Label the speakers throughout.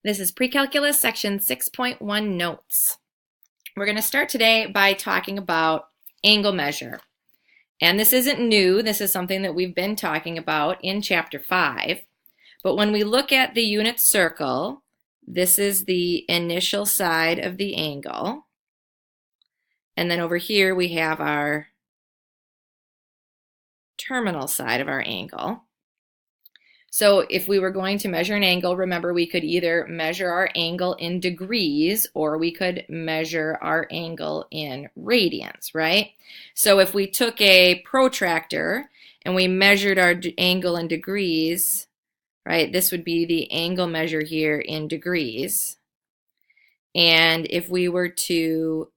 Speaker 1: This is Precalculus section 6.1 notes. We're going to start today by talking about angle measure. And this isn't new. This is something that we've been talking about in chapter 5. But when we look at the unit circle, this is the initial side of the angle. And then over here we have our terminal side of our angle. So if we were going to measure an angle, remember we could either measure our angle in degrees or we could measure our angle in radians, right? So if we took a protractor and we measured our angle in degrees, right, this would be the angle measure here in degrees. And if we were to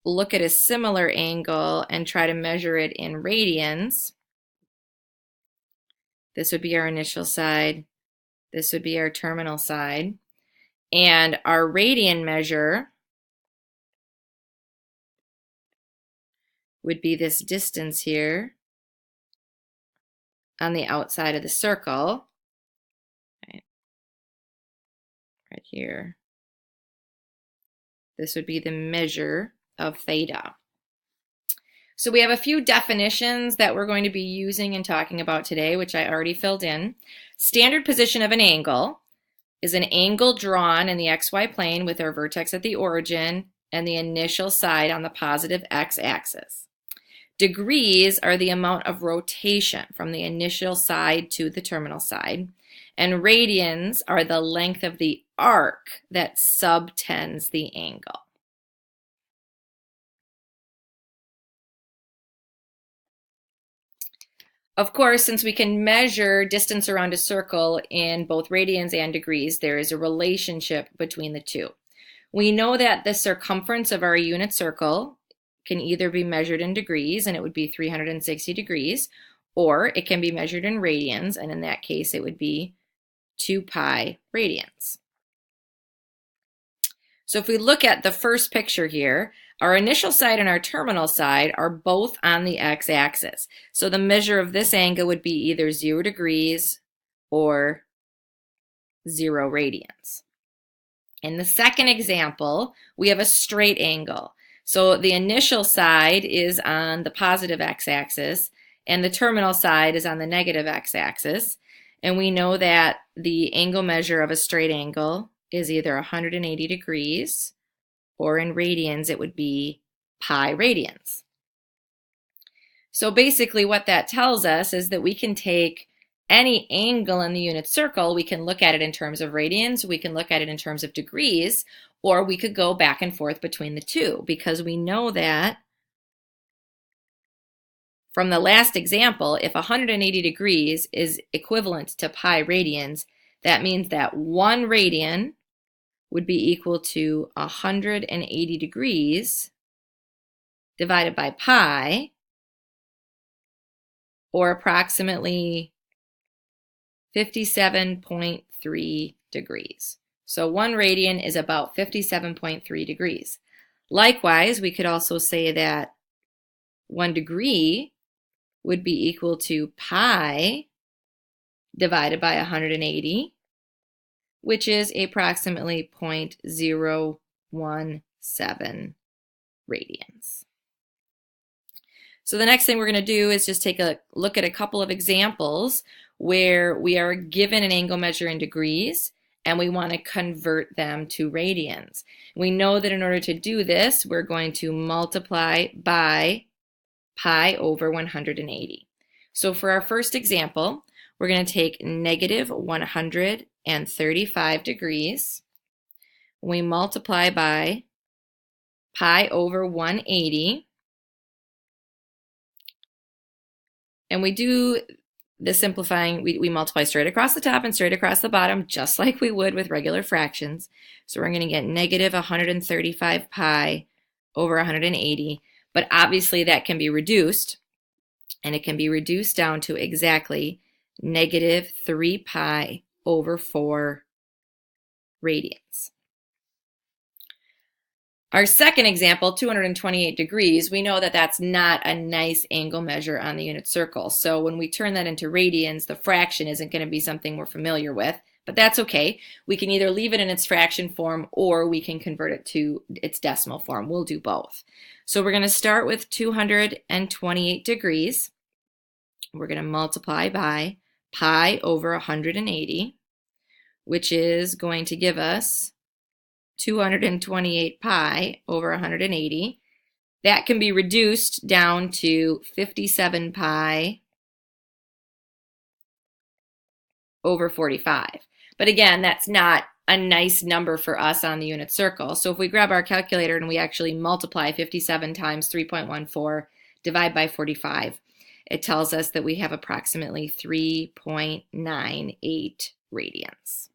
Speaker 1: look at a similar angle and try to measure it in radians, this would be our initial side. This would be our terminal side. And our radian measure would be this distance here on the outside of the circle. Right here. This would be the measure of theta. So we have a few definitions that we're going to be using and talking about today, which I already filled in. Standard position of an angle is an angle drawn in the xy plane with our vertex at the origin and the initial side on the positive x-axis. Degrees are the amount of rotation from the initial side to the terminal side. And radians are the length of the arc that subtends the angle. Of course, since we can measure distance around a circle in both radians and degrees, there is a relationship between the two. We know that the circumference of our unit circle can either be measured in degrees, and it would be 360 degrees, or it can be measured in radians, and in that case it would be 2 pi radians. So if we look at the first picture here, our initial side and our terminal side are both on the x-axis. So the measure of this angle would be either 0 degrees or 0 radians. In the second example, we have a straight angle. So the initial side is on the positive x-axis and the terminal side is on the negative x-axis. And we know that the angle measure of a straight angle is either 180 degrees or in radians it would be pi radians. So basically what that tells us is that we can take any angle in the unit circle, we can look at it in terms of radians, we can look at it in terms of degrees, or we could go back and forth between the two, because we know that from the last example, if 180 degrees is equivalent to pi radians, that means that 1 radian would be equal to 180 degrees divided by pi, or approximately 57.3 degrees. So 1 radian is about 57.3 degrees. Likewise, we could also say that 1 degree would be equal to pi divided by 180, which is approximately 0.017 radians. So the next thing we're going to do is just take a look at a couple of examples where we are given an angle measure in degrees and we want to convert them to radians. We know that in order to do this, we're going to multiply by pi over 180. So for our first example, we're going to take negative 135 degrees. We multiply by pi over 180. And we do the simplifying, we multiply straight across the top and straight across the bottom, just like we would with regular fractions. So we're going to get negative 135 pi over 180. But obviously that can be reduced, and it can be reduced down to exactly negative 3 pi over 4 radians. Our second example, 228 degrees, we know that that's not a nice angle measure on the unit circle. So when we turn that into radians, the fraction isn't going to be something we're familiar with, But that's okay. We can either leave it in its fraction form or we can convert it to its decimal form. We'll do both. So we're going to start with 228 degrees. We're going to multiply by pi over 180, which is going to give us 228 pi over 180. That can be reduced down to 57 pi over 45. But again, that's not a nice number for us on the unit circle. So if we grab our calculator and we actually multiply 57 times 3.14, divide by 45, it tells us that we have approximately 3.98 radians.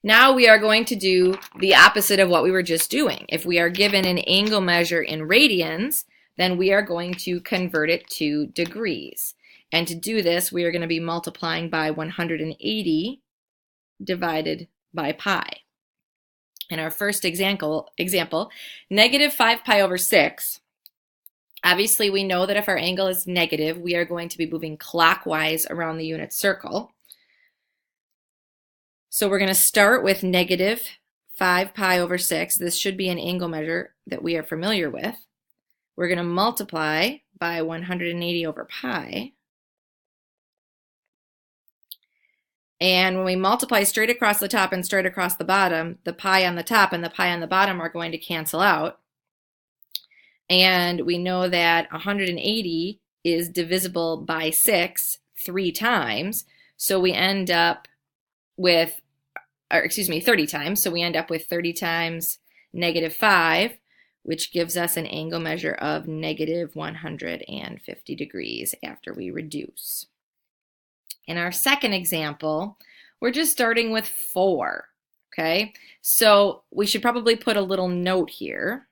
Speaker 1: Now we are going to do the opposite of what we were just doing. If we are given an angle measure in radians, then we are going to convert it to degrees. And to do this, we are going to be multiplying by 180 divided by pi. In our first example, negative 5 pi over 6. Obviously, we know that if our angle is negative, we are going to be moving clockwise around the unit circle. So we're going to start with negative 5 pi over 6. This should be an angle measure that we are familiar with. We're going to multiply by 180 over pi. And when we multiply straight across the top and straight across the bottom, the pi on the top and the pi on the bottom are going to cancel out. And we know that 180 is divisible by 6 3 times. So we end up with, 30 times. So we end up with 30 times negative 5, which gives us an angle measure of negative 150 degrees after we reduce. In our second example, we're just starting with 4, okay? So we should probably put a little note here.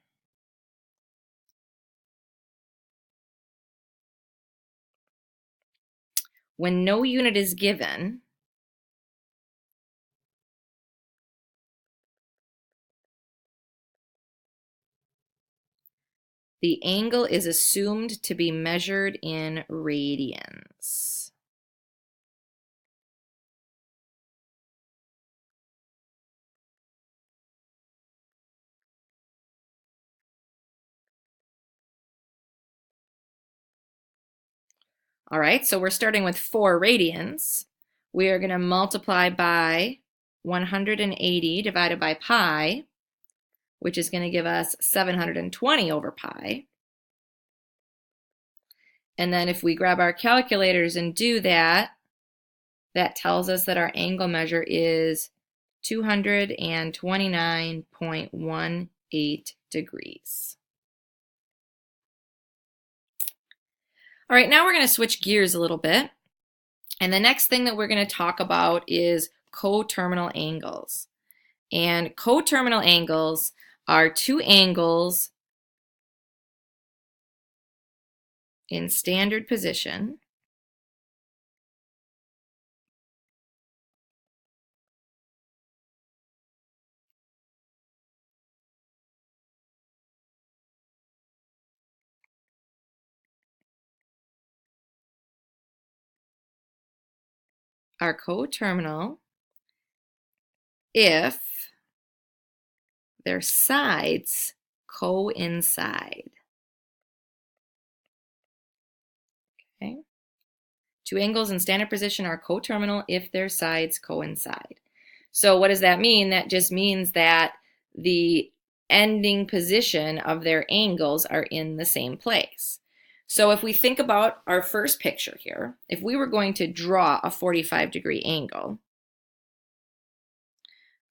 Speaker 1: When no unit is given, the angle is assumed to be measured in radians. All right, so we're starting with 4 radians. We are going to multiply by 180 divided by pi, which is going to give us 720 over pi. And then if we grab our calculators and do that, that tells us that our angle measure is 229.18 degrees. All right, now we're going to switch gears a little bit. And the next thing that we're going to talk about is coterminal angles. And coterminal angles are 2 angles in standard position are coterminal if their sides coincide. Okay. 2 angles in standard position are coterminal if their sides coincide. So what does that mean? That just means that the ending position of their angles are in the same place. So if we think about our first picture here, if we were going to draw a 45-degree angle,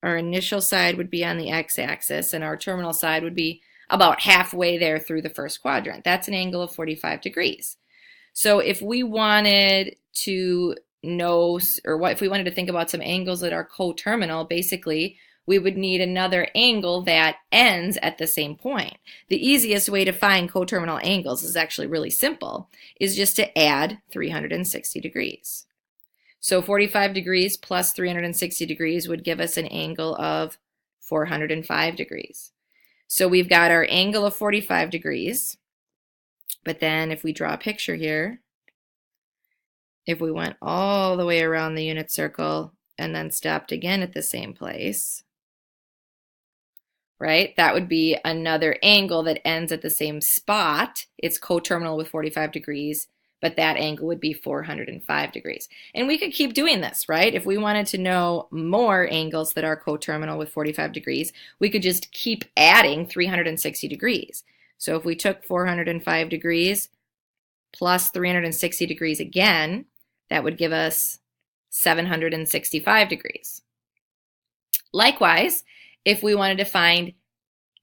Speaker 1: our initial side would be on the x-axis and our terminal side would be about halfway there through the first quadrant. That's an angle of 45 degrees. So if we wanted to know, or if we wanted to think about some angles that are coterminal, basically we would need another angle that ends at the same point. The easiest way to find coterminal angles is actually really simple, is just to add 360 degrees. So 45 degrees plus 360 degrees would give us an angle of 405 degrees. So we've got our angle of 45 degrees, but then if we draw a picture here, if we went all the way around the unit circle and then stopped again at the same place, right? That would be another angle that ends at the same spot. It's coterminal with 45 degrees, but that angle would be 405 degrees. And we could keep doing this, right? If we wanted to know more angles that are coterminal with 45 degrees, we could just keep adding 360 degrees. So if we took 405 degrees plus 360 degrees again, that would give us 765 degrees. Likewise, if we wanted to find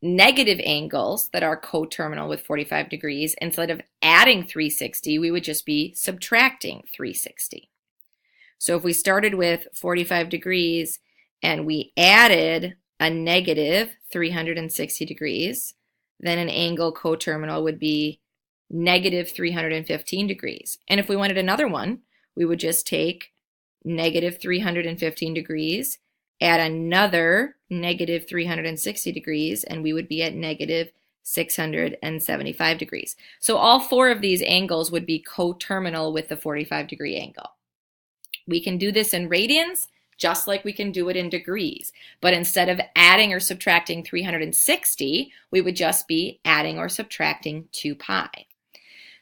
Speaker 1: negative angles that are coterminal with 45 degrees, instead of adding 360, we would just be subtracting 360. So if we started with 45 degrees and we added a negative 360 degrees, then an angle coterminal would be negative 315 degrees. And if we wanted another one, we would just take negative 315 degrees, add another negative 360 degrees, and we would be at negative 675 degrees. So all four of these angles would be coterminal with the 45 degree angle. We can do this in radians just like we can do it in degrees, but instead of adding or subtracting 360, we would just be adding or subtracting 2 pi.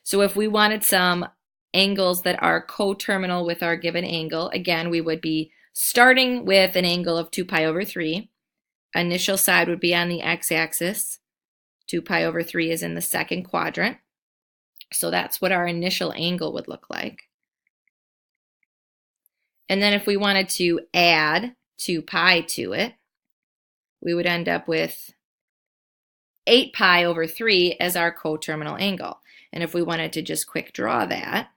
Speaker 1: So if we wanted some angles that are coterminal with our given angle, again, we would be starting with an angle of 2 pi over 3. Initial side would be on the x-axis. 2 pi over 3 is in the second quadrant. So that's what our initial angle would look like. And then if we wanted to add 2 pi to it, we would end up with 8 pi over 3 as our coterminal angle. And if we wanted to just quick draw that,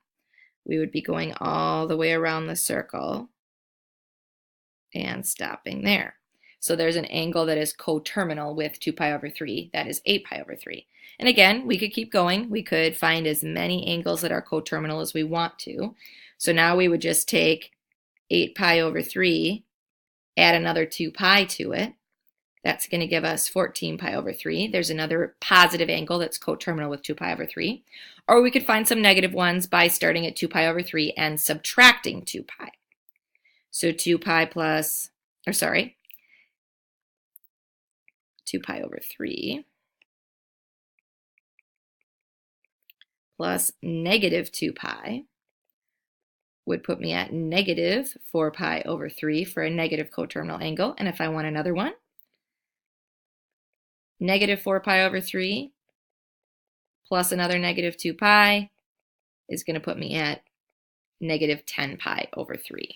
Speaker 1: we would be going all the way around the circle and stopping there. So there's an angle that is coterminal with 2 pi over 3. That is 8 pi over 3. And again, we could keep going. We could find as many angles that are coterminal as we want to. So now we would just take 8 pi over 3, add another 2 pi to it. That's going to give us 14 pi over 3. There's another positive angle that's coterminal with 2 pi over 3. Or we could find some negative ones by starting at 2 pi over 3 and subtracting 2 pi. So 2 pi plus, 2 pi over 3 plus negative 2 pi would put me at negative 4 pi over 3 for a negative coterminal angle. And if I want another one, negative 4 pi over 3 plus another negative 2 pi is going to put me at negative 10 pi over 3.